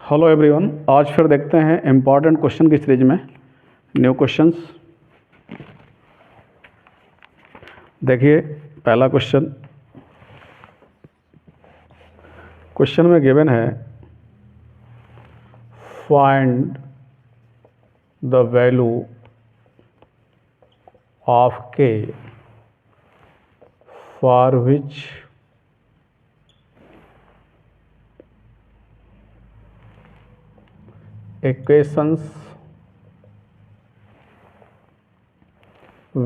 Hello everyone, आज फिर देखते हैं इम्पॉर्टेंट क्वेश्चन की सीरीज में न्यू क्वेश्चंस। देखिए पहला क्वेश्चन में गिवन है find the value of k for which equations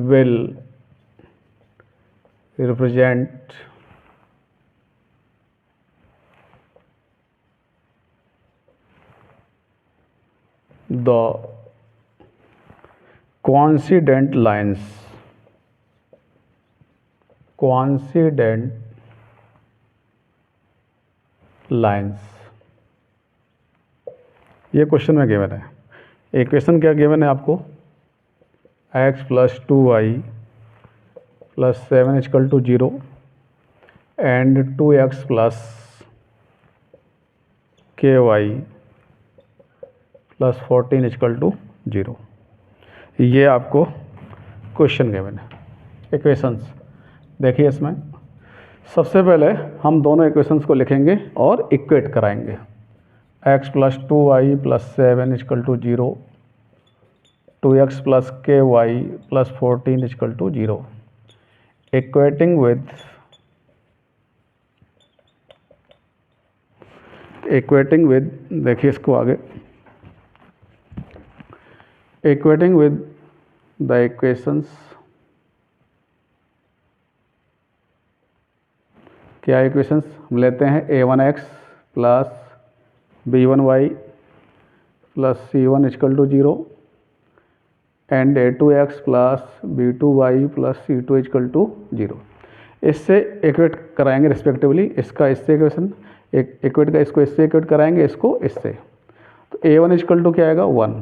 will represent the coincident lines ये क्वेश्चन में गिवन है। इक्वेशन क्या गिवन है आपको? x + 2y + 7 = 0 and 2x + ky + 14 = 0। ये आपको क्वेश्चन गिवन है। इक्वेशंस देखिए, इसमें सबसे पहले हम दोनों इक्वेशंस को लिखेंगे और इक्वेट कराएंगे। x + 2y + 7 = 0, 2x + ky + 14 = 0। Equating with देखिए इसको आगे, इक्वेटिंग विद द इक्वेशंस, क्या इक्वेशंस हम लेते हैं? a1x + b1y + c1 = 0 and a2x + b2y + c2 = 0। इससे इक्वेट कराएंगे रिस्पेक्टिवली। इसका इससे इक्वेशन इक्वेट का, इसको इससे इक्वेट कराएंगे, इसको इससे। तो a1 = क्या आएगा? 1,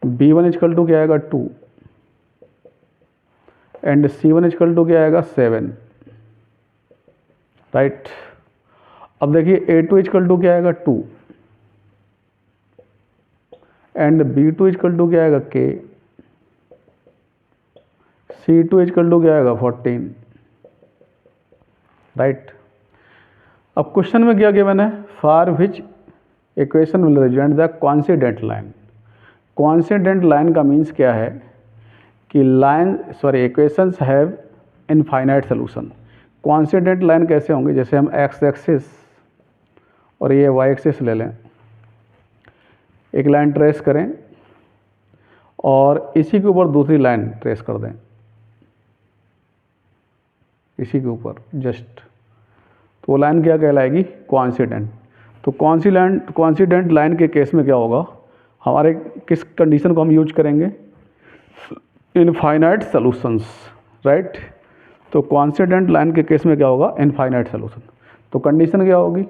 b1 = क्या आएगा? 2 एंड c1 = क्या आएगा? 7, राइट। अब देखिए a2 = क्या आएगा? 2 एंड b2 = क्या आएगा? k, c2 = क्या आएगा? 14, राइट। अब क्वेश्चन में क्या गिवन है? For which equation will represent the coincident line. Coincident line का मीन्स क्या है कि equations have infinite solution. Coincident line कैसे होंगे? जैसे हम x एक्सिस और ये y एक्सिस ले लें, एक लाइन ट्रेस करें और इसी के ऊपर दूसरी लाइन ट्रेस कर दें, इसी के ऊपर जस्ट, तो वो लाइन क्या कहलाएगी? कोइंसिडेंट। तो कोइंसिडेंट लाइन के केस में क्या होगा? हमारे किस कंडीशन को हम यूज करेंगे? Infinite solutions, right. तो कोइंसिडेंट लाइन के केस में क्या होगा? Infinite solution. तो कंडीशन क्या होगी?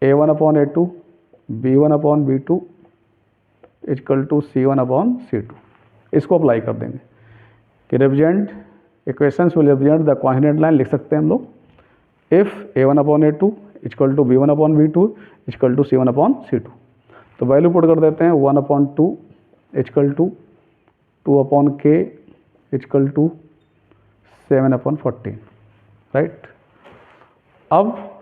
a1/a2 b1/b2 = c1/c2। इसको अप्लाई कर देंगे कि represent equations will represent the coincident line. लिख सकते हैं हम लोग, इफ a1/a2 = b1/b2 = c1/c2। तो वैल्यू पुट कर देते हैं, 1/2 = 2/k = 7/14, राइट। अब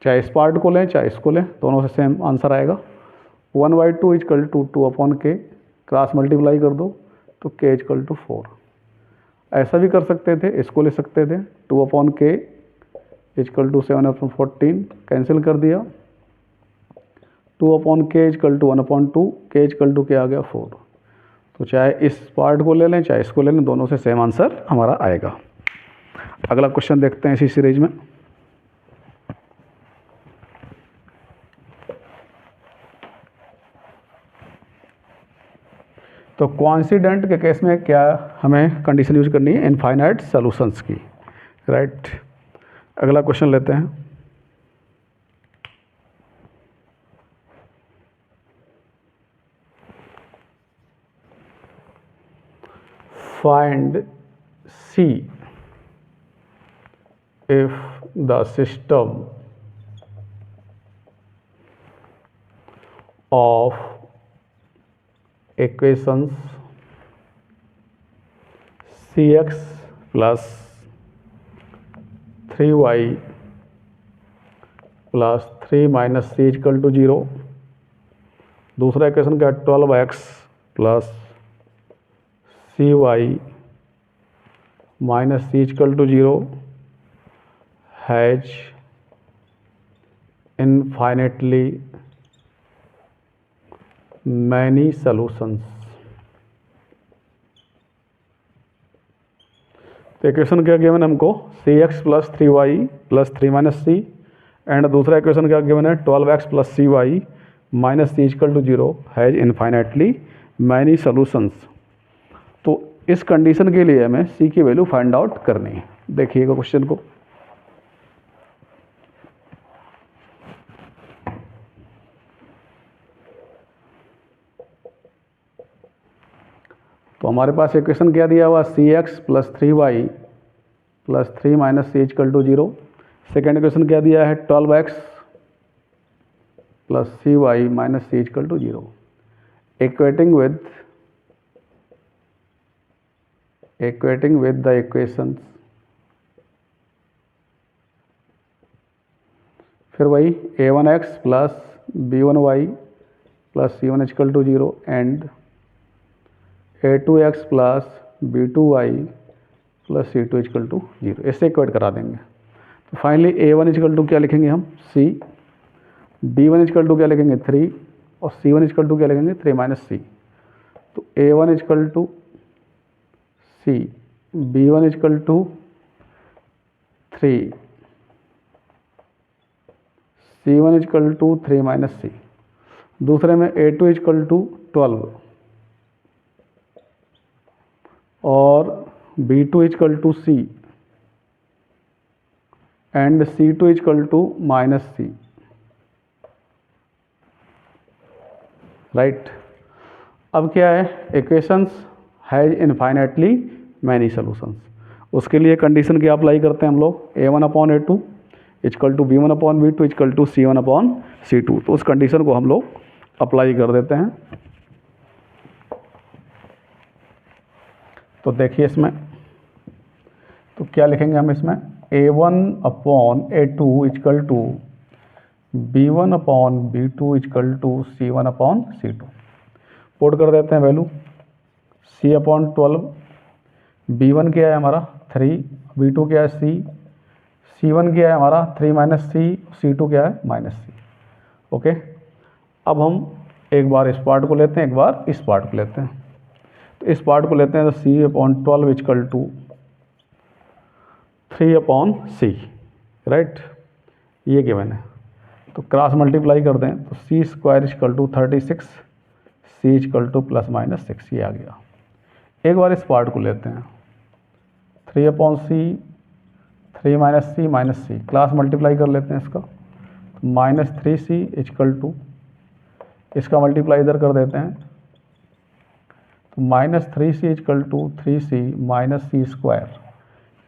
चाहे इस पार्ट को लें चाहे इसको लें, दोनों से सेम आंसर आएगा। 1/2 = 2/k, क्रॉस मल्टीप्लाई कर दो तो k = 4। ऐसा भी कर सकते थे, इसको ले सकते थे, 2/k = 7/14, कैंसिल कर दिया, 2/k = 1/2, k = क्या आ गया? 4। तो चाहे इस पार्ट को ले लें चाहे इसको ले लें, दोनों से सेम आंसर हमारा आएगा। अगला क्वेश्चन देखते हैं इसी सीरीज में। तो कोइंसिडेंट के केस में क्या हमें कंडीशन यूज करनी है? इनफाइनाइट सॉल्यूशंस की, राइट। अगला क्वेश्चन लेते हैं। Find C if the system of equations cx plus 3y plus 3 minus c equal to 0। दूसरा इक्वेशन क्या है 12x plus cy minus c equal to 0 has infinitely many solutions. तो equation क्या given है हमको cx plus 3y plus 3 minus c, and दूसरा equation क्या given है 12x plus cy minus c equal to 0 has infinitely many solutions. तो इस condition के लिए हमें c की वैल्यू फाइंड आउट करनी है। देखिएगा क्वेश्चन को, तो हमारे पास इक्वेशन क्या दिया हुआ cx plus 3y plus 3 minus c equal to 0। Second equation क्या दिया है 12x plus cy minus c equal to 0, equating with the equations. फिर वही a1x plus b1y plus c1 equal to 0 and a2x plus b2y plus c2 equal to 0, इससे equate करा देंगे। तो finally a1 equal to क्या लिखेंगे हम c, b1 equal to क्या लिखेंगे 3 और c1 इक्वल टू क्या लिखेंगे 3 माइनस सी। तो a1 equal to c, b1 equal to 3, c1 equal to 3 minus C. दूसरे में a2 इक्वल टू 12 और b2 equal to c and c2 equal to minus C, right. अब क्या है equations has infinitely many solutions. उसके लिए condition क्या apply करते हैं हम लोग a1/a2 equal to b1/b2 equal to c1/c2। तो उस कंडीशन को हम लोग अप्लाई कर देते हैं। तो देखिए इसमें तो क्या लिखेंगे हम इसमें a1/a2 equal to b1/b2 equal to c1/c2। Put कर देते हैं वैल्यू c/12, b1 क्या है हमारा 3, b2 क्या है c, c1 क्या है हमारा 3 माइनस सी, c2 क्या है माइनस सी। ओके, अब हम एक बार इस पार्ट को लेते हैं, एक बार इस पार्ट को लेते हैं। तो इस पार्ट को लेते हैं तो c/12 equal to 3/c, right, ये गिवन है। तो क्रॉस मल्टीप्लाई कर दें तो c square equal to 36, c equal to plus minus 6, ये आ गया। एक बार इस पार्ट को लेते हैं 3/c, 3 minus c minus c, class multiply कर लेते हैं इसका, माइनस 3c इक्वल टू, इसका मल्टीप्लाई इधर कर देते हैं तो minus 3c equal to 3c minus c square,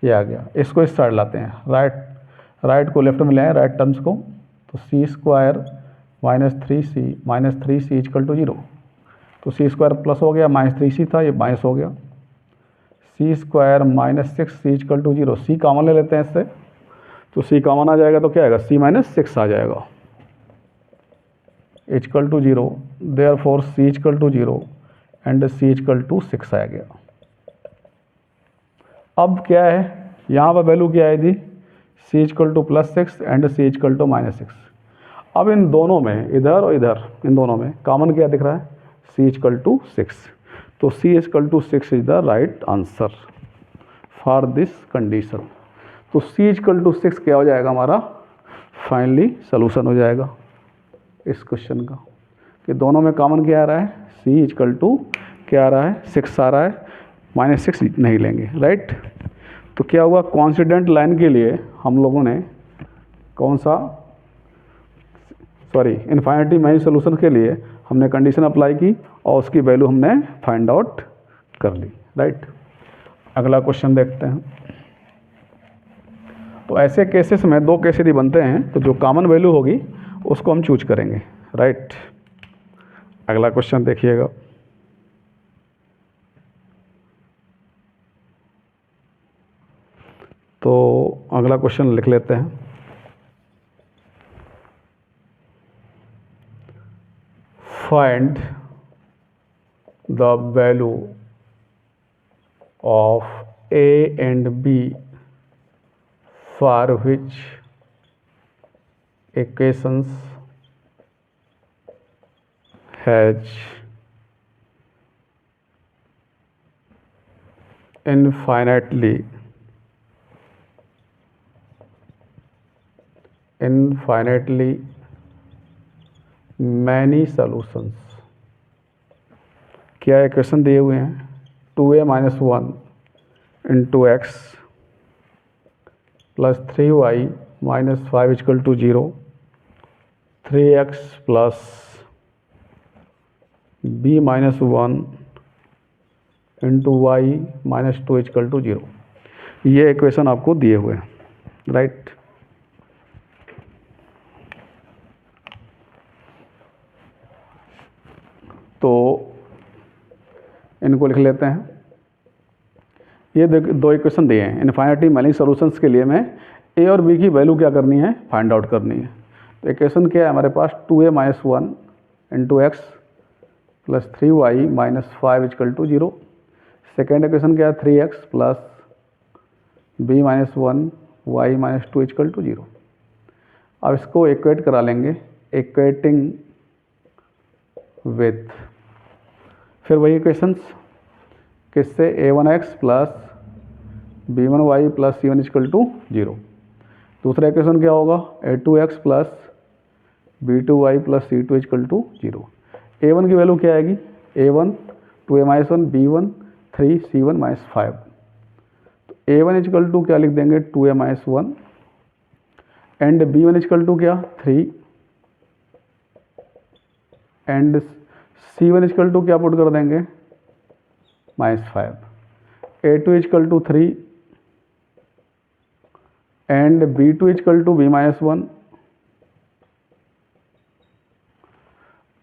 ये आ गया। इसको इस साइड लाते हैं, राइट को लेफ्ट में ले आए, राइट टर्म्स को, तो C square minus 3c equal to 0। तो सी स्क्वायर प्लस हो गया, माइनस 3c था, ये माइनस हो गया। C square minus 6c equal to 0, C common ले लेते हैं इससे, तो सी कॉमन आ जाएगा तो क्या आएगा c माइनस 6 आ जाएगा equal to 0, therefore c equal to 0 and c equal to 6 आ गया। अब क्या है यहाँ पर वैल्यू क्या आई थी c equal to plus 6 and c equal to minus 6। अब इन दोनों में, इधर और इधर, इन दोनों में कॉमन क्या दिख रहा है c इक्वल टू 6। तो c equal to 6 is the right answer for this condition. तो c इक्वल टू 6 क्या हो जाएगा हमारा फाइनली सोल्यूशन हो जाएगा इस क्वेश्चन का, कि दोनों में कॉमन क्या आ रहा है c इक्वल टू क्या आ रहा है 6 आ रहा है, माइनस 6 नहीं लेंगे, राइट। तो क्या हुआ कॉन्स्टेंट लाइन के लिए हम लोगों ने कौन सा, सॉरी इनफाइनिटी मैनी सोल्यूशन के लिए हमने कंडीशन अप्लाई की और उसकी वैल्यू हमने फाइंड आउट कर ली, राइट। अगला क्वेश्चन देखते हैं। तो ऐसे केसेस में 2 केस यदि बनते हैं तो जो कॉमन वैल्यू होगी उसको हम चूज करेंगे, राइट। अगला क्वेश्चन देखिएगा। तो अगला क्वेश्चन लिख लेते हैं। Find the value of a and b for which equations has infinitely many solutions। क्या इक्वेशन दिए हुए हैं 2a minus 1 into x plus 3y minus 5 equal to 0, 3x plus b minus 1 into y minus 2 equal to 0। ये equation आपको दिए हुए हैं, right. तो इनको लिख लेते हैं। ये दो इक्वेशन दिए हैं, इनफाइनिटी मैनी सॉल्यूशंस के लिए मैं ए और बी की वैल्यू क्या करनी है, फाइंड आउट करनी है। तो इक्वेशन क्या है हमारे पास 2a minus 1 into x plus 3y minus 5 equal to 0। Second equation क्या है 3x plus b minus 1 y minus 2 equal to 0। अब इसको इक्वेट करा लेंगे, इक्वेटिंग विथ फिर वही इक्वेशंस किससे a1x plus b1y plus c1 equal to 0। दूसरा इक्वेशन क्या होगा a2x plus b2y plus c2 equal to 0। a1 की वैल्यू क्या आएगी a1 2a minus 1 b1 3 c1 minus 5। तो a1 इक्वल टू क्या लिख देंगे 2a minus 1 and b1 equal to क्या 3 एंड c1 इक्वल टू क्या पुट कर देंगे minus 5। a2 equal to 3 and b2 equal to b minus 1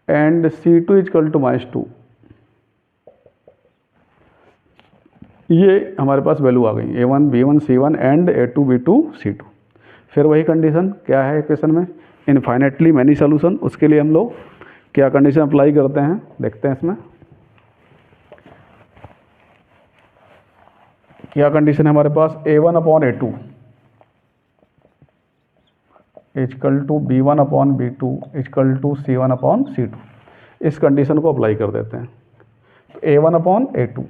and c2 equal to minus 2। ये हमारे पास वैल्यू आ गई a1 b1 c1 and a2 b2 c2। फिर वही कंडीशन क्या है इक्वेशन में इनफाइनेटली मैनी सॉल्यूशन। उसके लिए हम लोग क्या कंडीशन अप्लाई करते हैं देखते हैं इसमें क्या कंडीशन है हमारे पास a1 upon a2 equal to b1 upon b2 equal to c1 upon c2। इस कंडीशन को अप्लाई कर देते हैं। तो a1 upon a2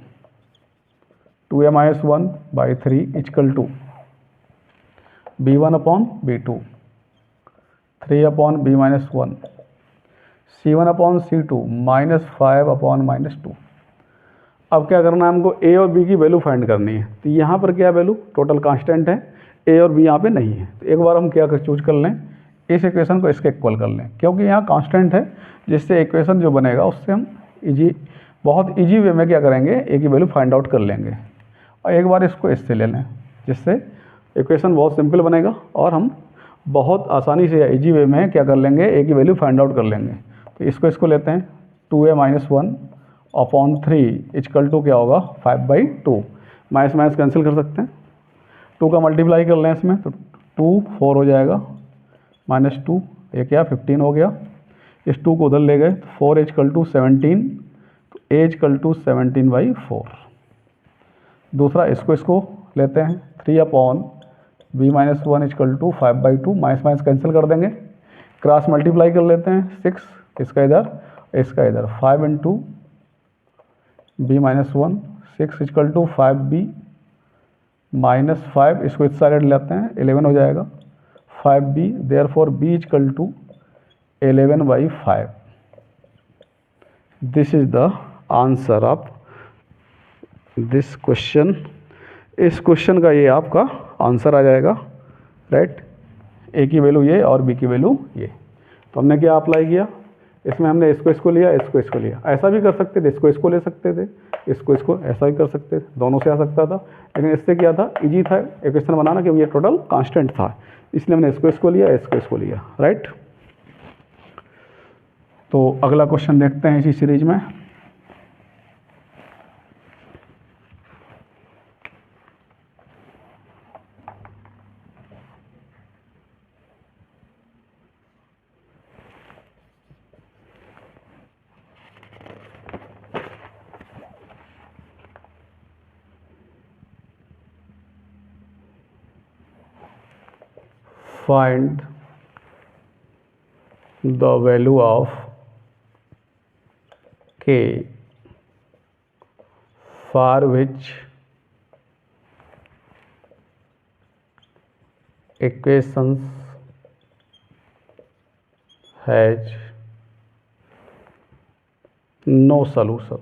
2a minus 1 by 3 equal to b1 upon b2 3 upon b minus 1 c1 upon c2 minus 5 upon minus 2। अब क्या करना है हमको a और b की वैल्यू फाइंड करनी है। तो यहाँ पर क्या वैल्यू टोटल कांस्टेंट है, a और b यहाँ पे नहीं है। तो एक बार हम क्या चूज कर लें इस इक्वेशन को इसके इक्वल कर लें, क्योंकि यहाँ कांस्टेंट है जिससे इक्वेशन जो बनेगा उससे हम बहुत ईजी वे में क्या करेंगे a की वैल्यू फाइंड आउट कर लेंगे। और एक बार इसको इससे ले लें जिससे इक्वेशन बहुत सिंपल बनेगा और हम बहुत आसानी से ईजी वे में क्या कर लेंगे a की वैल्यू फाइंड आउट कर लेंगे। तो इसको लेते हैं 2a minus 1 upon 3 equal to क्या होगा 5/2। माइनस माइनस कैंसिल कर सकते हैं, 2 का मल्टीप्लाई कर लें इसमें तो 2 4 हो जाएगा माइनस 2 ये क्या 15 हो गया। इस 2 को उधर ले गए 4 इक्वल टू 17 तो a इक्वल टू 17/4। दूसरा इसको लेते हैं 3 upon b minus 1 equal to 5/2। Minus minus cancel कर देंगे, क्रॉस मल्टीप्लाई कर लेते हैं 6 इसका इधर 5 into b minus 1 6 equal to 5b minus 5 इसको इस साइड लेते हैं 11 हो जाएगा 5b therefore b equal to 11/5। This is the answer of this question. इस क्वेश्चन का ये आपका आंसर आ जाएगा, राइट। a की वैल्यू ये और b की वैल्यू ये। तो हमने क्या अप्लाई किया इसमें हमने इसको लिया इसको लिया। ऐसा भी कर सकते थे, इसको ले सकते थे, इसको ऐसा भी कर सकते थे, दोनों से आ सकता था। लेकिन इससे क्या था इजी था इक्वेशन बनाना क्योंकि ये टोटल कांस्टेंट था, इसलिए हमने इसको लिया इसको लिया, राइट। तो अगला क्वेश्चन देखते हैं इसी सीरीज में। Find the value of k for which equations has no solution।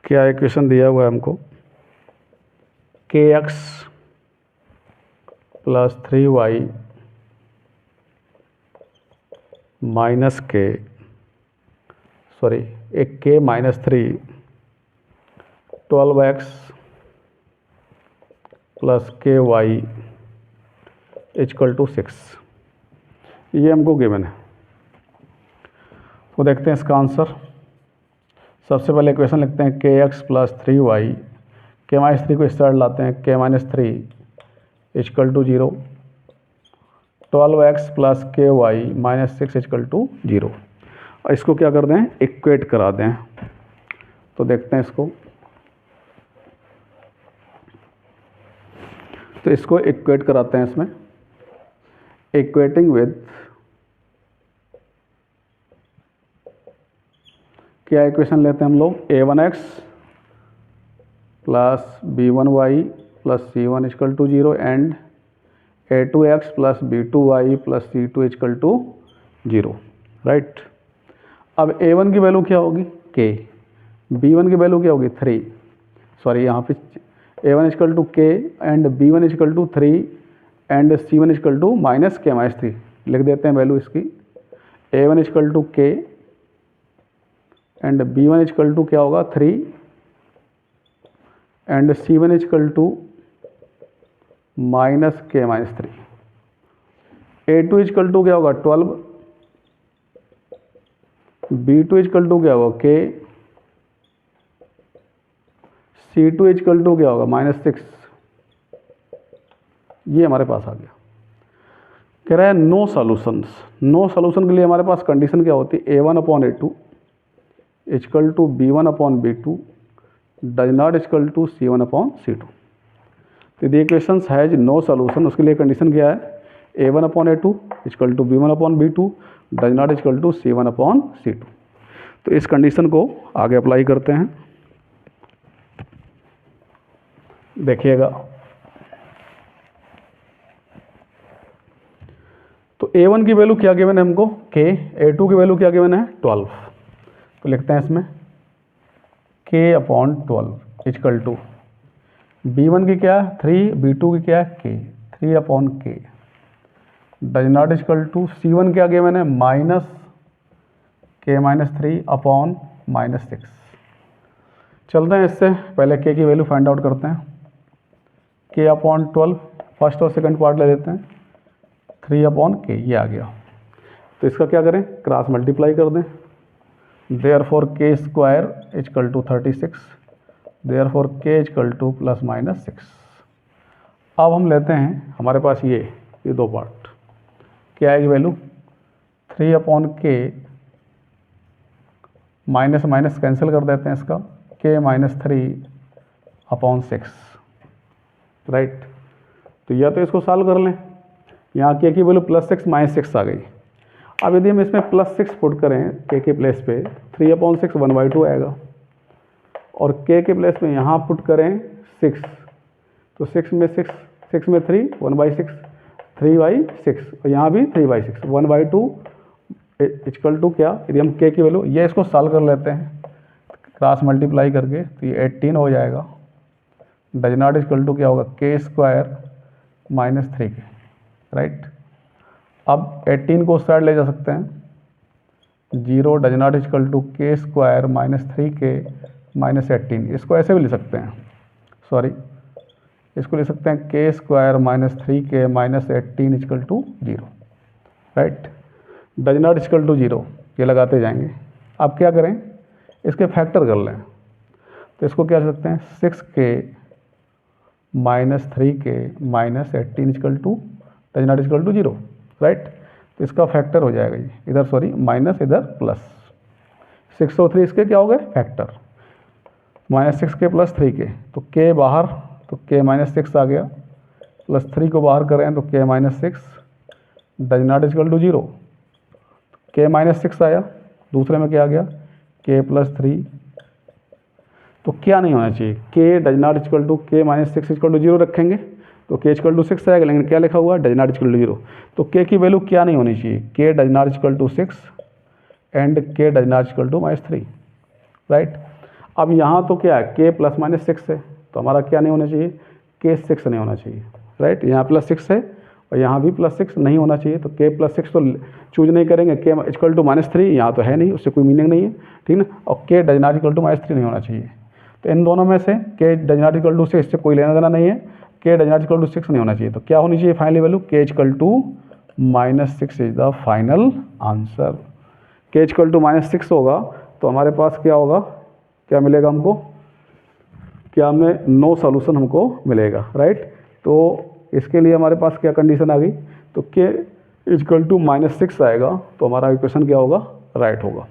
क्या इक्वेशन दिया हुआ है हमको, kx प्लस 3y माइनस के एक k minus 3 12x plus k Y equal to 6, ये हमको गिवन है। तो देखते हैं इसका आंसर। सबसे पहले इक्वेशन लिखते हैं के एक्स प्लस 3y, के माइनस 3 को इस साइड लाते हैं, k minus 3 equal to 0, 12x plus k y minus 6 equal to 0। और इसको क्या कर दें, इक्वेट करा दें। तो देखते हैं इसको, तो इसको इक्वेट कराते हैं इसमें, इक्वेटिंग विद क्या इक्वेशन लेते हैं हम लोग, a1x plus b1y plus c1 equal to 0 and a2x plus b2y plus c2 equal to 0, right. अब a1 की वैल्यू क्या होगी, k, b1 की वैल्यू क्या होगी 3, यहाँ पे a1 equal to k and b1 equal to 3 and c1 equal to minus k minus 3 लिख देते हैं वैल्यू इसकी। a1 equal to k and b1 equal to क्या होगा 3 and c1 equal to minus k minus 3, a2 equal to क्या होगा 12, b2 equal to क्या होगा k, c2 इक्वल टू क्या होगा माइनस 6। ये हमारे पास आ गया। कह रहा है नो सॉल्यूशंस। नो सॉल्यूशन के लिए हमारे पास कंडीशन क्या होती है, a1 upon a2 equal to b1 upon b2 does not equal to c1 upon c2। तो the equations has no solution, उसके लिए कंडीशन क्या है, a1 upon a2 equal to b1 upon b2 does not equal to c1 upon c2। तो इस condition को आगे apply करते हैं। देखिएगा, तो a1 की वैल्यू क्या गिवन है हमको k, a2 की वैल्यू क्या गिवन है 12। तो लिखते हैं इसमें k upon 12 equal to b1 की क्या 3, b2 की क्या k, 3 upon k does not equal to c1 क्या गिवन है minus k minus 3 upon minus 6। चलते हैं इससे पहले k की वैल्यू फाइंड आउट करते हैं। k अपॉन 12 फर्स्ट और सेकंड पार्ट ले लेते हैं, 3 अपॉन k, ये आ गया। तो इसका क्या करें, क्रॉस मल्टीप्लाई कर दें। Therefore k square equal to 36, therefore k equal to plus minus 6। अब हम लेते हैं हमारे पास ये दो पार्ट, क्या आएगी value 3 upon k, minus minus cancel कर देते हैं इसका, k माइनस 3 अपॉन 6, राइट। तो या तो इसको सॉल्व कर लें, यहाँ k की वैल्यू प्लस 6 माइनस 6 आ गई। अब यदि हम इसमें प्लस 6 पुट करें k के प्लेस पे, 3 अपॉन 6 1/2 आएगा, और k के प्लेस में यहाँ पुट करें 6, तो 6 में 3 1/6, 3/6, और यहाँ भी 3/6, 1/2 इक्वल टू क्या, यदि हम k की वैल्यू, ये इसको सॉल्व कर लेते हैं क्रॉस मल्टीप्लाई करके, तो ये 18 हो जाएगा। डज नॉट इक्वल टू क्या होगा k square minus 3k, right. अब 18 को उस साइड ले जा सकते हैं, 0 does not equal to k square minus 3k minus 18। इसको ऐसे भी ले सकते हैं, इसको ले सकते हैं k square minus 3k minus 18 equal to 0। Right, does not equal to 0, ये लगाते जाएंगे। अब क्या करें, इसके फैक्टर कर लें, तो इसको क्या कर सकते हैं, 6k minus 3k minus 18 equal to does not equal to 0, right. तो इसका फैक्टर हो जाएगा ये, इधर सॉरी माइनस इधर प्लस, 6 और 3 इसके क्या हो गए factor, minus 6k plus 3k, तो k बाहर, तो k माइनस 6 आ गया, प्लस 3 को बाहर करें तो k minus 6 does not equal to 0, k minus 6 आया, दूसरे में क्या आ गया k प्लस 3, तो क्या नहीं होना चाहिए, k does not equal to k minus 6 equal to 0 रखेंगे तो k इक्वल टू 6 आएगा, लेकिन क्या लिखा हुआ है डज नॉट इक्वल टू 0, तो k की वैल्यू क्या नहीं होनी चाहिए, k does not equal to 6 and k does not equal to minus 3, right. अब यहाँ तो क्या है k प्लस माइनस 6 है, तो हमारा क्या नहीं होना चाहिए, k 6 नहीं होना चाहिए, राइट। यहाँ प्लस 6 है और यहाँ भी प्लस 6 नहीं होना चाहिए, तो k प्लस 6 तो चूज नहीं करेंगे, k इक्वल टू माइनस 3 यहाँ तो है नहीं, उससे कोई मीनिंग नहीं है, ठीक ना, और k does not equal to minus 3 नहीं होना चाहिए। तो इन दोनों में से k does not equal to 6 इससे कोई लेना देना नहीं है, k does not equal to 6 नहीं होना चाहिए, तो क्या होनी चाहिए finally value, k equal to minus 6 is the final answer. k equal to minus 6 होगा तो हमारे पास क्या होगा, क्या मिलेगा हमको, क्या हमें नो सॉल्यूशन हमको मिलेगा, राइट। तो इसके लिए हमारे पास क्या कंडीशन आ गई, तो k इक्वल टू माइनस 6 आएगा, तो हमारा इक्वेशन क्या होगा, राइट होगा।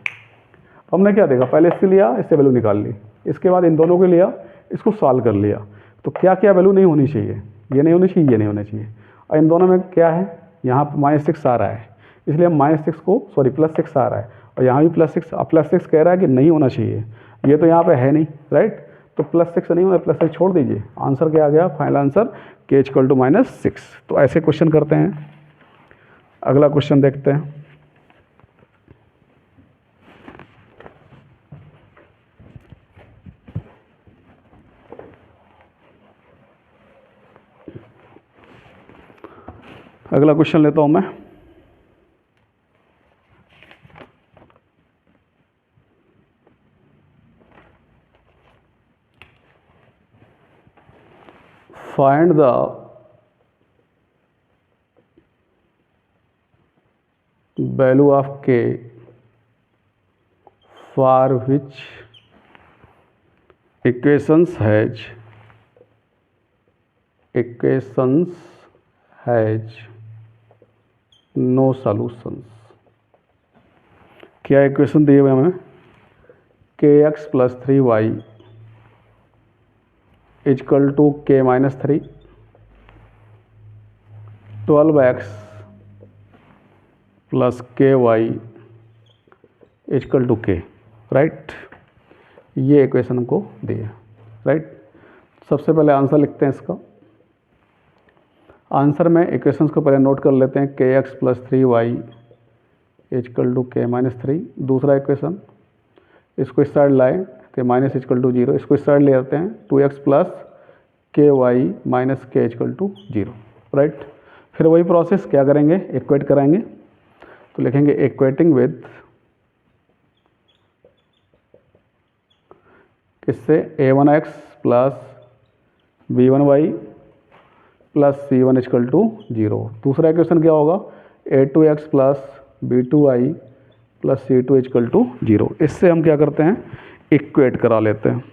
हमने क्या देखा, पहले इसके लिया, इससे वैल्यू निकाल ली, इसके बाद इन दोनों के लिया, इसको सॉल्व कर लिया, तो क्या क्या वैल्यू नहीं होनी चाहिए, ये नहीं होनी चाहिए, ये नहीं होना चाहिए, और इन दोनों में क्या है, यहाँ पर माइनस 6 आ रहा है, इसलिए हम माइनस 6 को सॉरी प्लस 6 आ रहा है, और यहाँ भी प्लस 6 कह रहा है कि नहीं होना चाहिए, ये तो यहाँ पे है नहीं, राइट। तो प्लस 6 नहीं होना, प्लस 6 छोड़ दीजिए, आंसर क्या आ गया final answer k equal to minus 6। तो ऐसे क्वेश्चन करते हैं। अगला क्वेश्चन देखते हैं। अगला क्वेश्चन लेता हूं मैं। Find the value of k for which equations has no solutions। क्या इक्वेशन दिए हुए हमें, kx plus 3y equal to k minus 3, 12x plus ky equal to k, right. ये इक्वेशन हमको दिए, राइट। सबसे पहले आंसर लिखते हैं इसका। आंसर में इक्वेशंस को पहले नोट कर लेते हैं, kx plus 3y equal to k minus 3। दूसरा इक्वेशन, इसको इस साइड लाएँ तो माइनस इक्वल टू 0, इसको इस साइड ले आते हैं, 2x plus ky minus k equal to 0, right. फिर वही प्रोसेस क्या करेंगे, इक्वेट कराएंगे, तो लिखेंगे इक्वेटिंग विद किससे, a1x plus b1y plus c1 equal to 0। दूसरा इक्वेशन क्या होगा, a2x plus b2y plus c2 equal to 0। इससे हम क्या करते हैं, इक्वेट करा लेते हैं।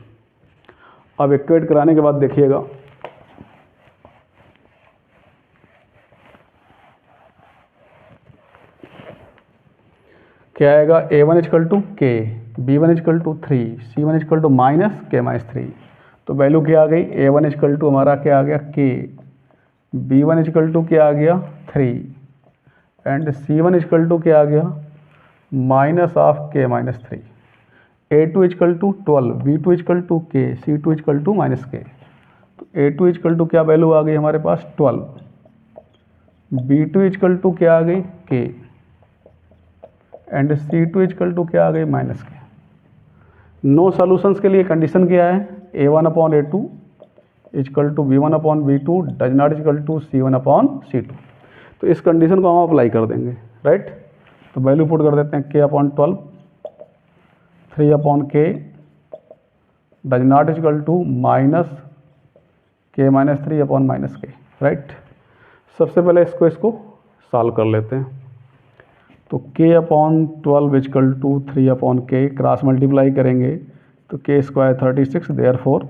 अब इक्वेट कराने के बाद देखिएगा, क्या आएगा, a1 equal to k, b1 equal to 3, c1 equal to minus k minus 3। तो वैल्यू क्या आ गई, a1 इक्वल टू हमारा क्या आ गया k, b1 इक्वल टू क्या आ गया 3 एंड c1 इक्वल टू क्या आ गया minus of k minus 3, a2 equal to 12, b2 equal to k, c2 equal to minus k। तो a2 इक्वल टू क्या वैल्यू आ गई हमारे पास 12, b2 इक्वल टू क्या आ गई k and c2 equal to क्या आ गई माइनस k। नो सॉल्यूशंस के लिए कंडीशन क्या है, a1 upon a2 equal to b1 upon b2 does not equal to c1 upon c2। तो इस कंडीशन को हम अप्लाई कर देंगे, राइट। तो वैल्यू पुट कर देते हैं k upon 12, 3 upon k does not equal to minus k minus 3 upon minus k, right. सबसे पहले इसको सॉल्व कर लेते हैं। तो k upon 12 equal to 3 upon k, cross multiply करेंगे तो k square 36, therefore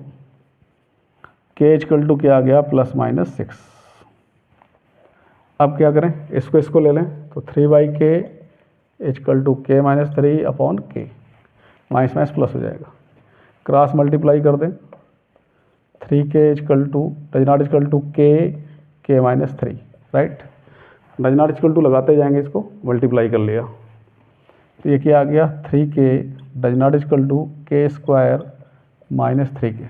k equal to क्या आ गया प्लस माइनस 6। अब क्या करें, इसको ले लें तो 3/k equal to k minus 3 upon k, minus minus plus हो जाएगा, क्रॉस मल्टीप्लाई कर दें 3k equal to does not equal to k minus 3, right. Does not equal to लगाते जाएंगे, इसको मल्टीप्लाई कर लिया तो ये क्या आ गया 3k does not equal to k square minus 3k,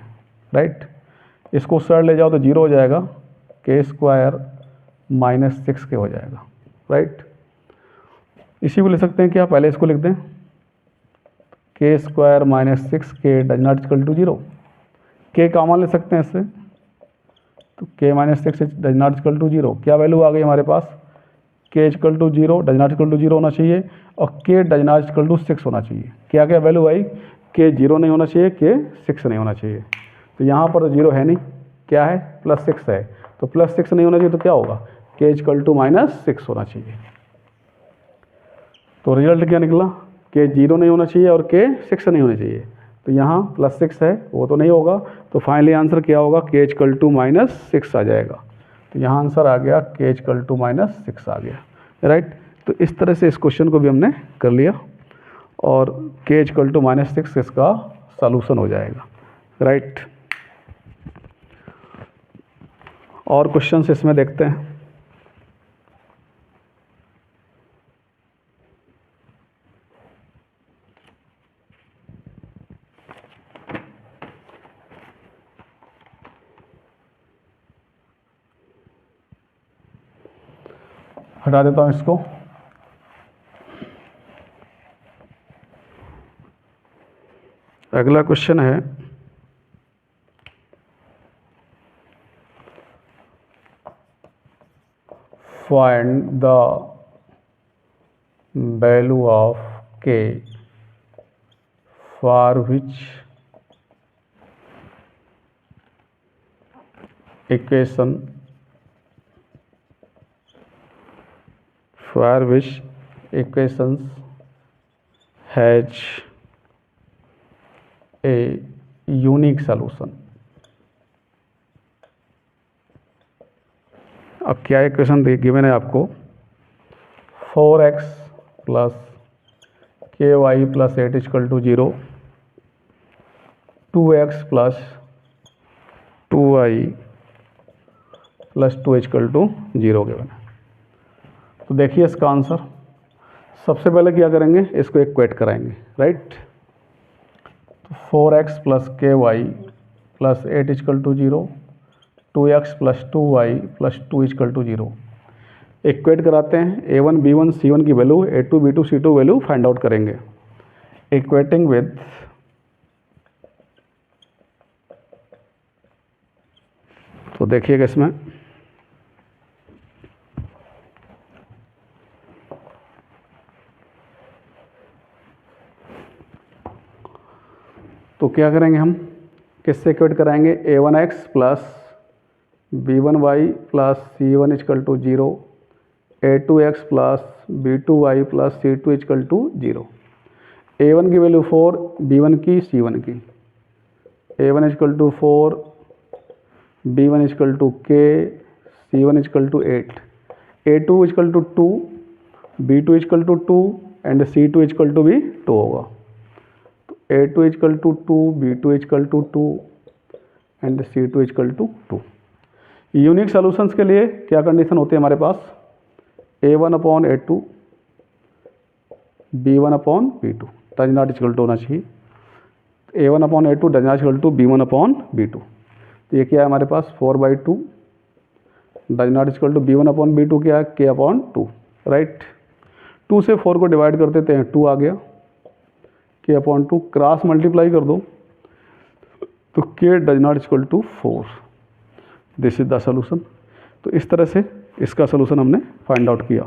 right. इसको उस साइड ले जाओ तो 0 हो जाएगा, k स्क्वायर माइनस 6k हो जाएगा, राइट। इसी को ले सकते हैं क्या, पहले इसको लिख दें k square minus 6k does not equal to 0, k common ले सकते हैं इससे तो k minus 6 does not equal to 0, क्या वैल्यू आ गई हमारे पास k equal to 0 does not equal to 0 होना चाहिए और k does not equal to 6 होना चाहिए। क्या क्या वैल्यू आई, k 0 नहीं होना चाहिए, k 6 नहीं होना चाहिए, तो यहाँ पर तो 0 है नहीं, क्या है प्लस 6 है, तो प्लस 6 नहीं होना चाहिए तो क्या होगा k इजकल टू माइनस 6 होना चाहिए। तो रिजल्ट क्या निकला, k 0 नहीं होना चाहिए और k 6 नहीं होना चाहिए, तो यहाँ प्लस 6 है वो तो नहीं होगा, तो फाइनली आंसर क्या होगा k इजकल टू माइनस 6 आ जाएगा। तो यहाँ आंसर आ गया k इजकल टू माइनस 6 आ गया, राइट। तो इस तरह से इस क्वेश्चन को भी हमने कर लिया और k इजकल टू माइनस 6 इसका सॉल्यूशन हो जाएगा, राइट। और क्वेश्चंस इसमें देखते हैं। हटा देता हूँ इसको। अगला क्वेश्चन है find the value of k for which equation has a unique solution। अब क्या इक्वेशन गिवन है आपको, 4x plus ky plus 8 equal to 0, 2x plus 2y plus 2 equal to 0 given है। तो देखिए इसका आंसर, सबसे पहले क्या करेंगे, इसको इक्वेट कराएंगे, राइट। तो 4x plus ky plus 8 equal to 0, 2x plus 2y plus 2 equal to 0, equate कराते हैं। a1 b1 c1 की value, a2 b2 c2 value find out करेंगे। इक्वेटिंग विद तो देखिएगा इसमें तो क्या करेंगे हम, किससे इक्वेट कराएंगे, a1x plus b1y plus c1 equal to 0, a2x plus b2y plus c2 equal to 0। a1 की वैल्यू 4, b1 की c1 की, a1 equal to 4, b1 equal to k, c1 equal to 8, a2 equal to 2, b2 equal to 2 and c2 equal to भी 2 होगा। a2 equal to 2, b2 equal to 2 and c2 equal to 2। Unique solutions के लिए क्या condition होती है हमारे पास, a1 upon a2, b1 upon b2 does not equal to होना चाहिए, a1 upon a2 does not equal to b1 upon b2। तो ये क्या है हमारे पास 4/2 does not equal to b1 upon b2 क्या है k अपॉन 2, राइट। 2 से 4 को डिवाइड कर देते हैं, 2 आ गया, k अपॉन 2 क्रॉस मल्टीप्लाई कर दो तो k does not equal to 4, this is the solution. तो इस तरह से इसका सोल्यूशन हमने फाइंड आउट किया।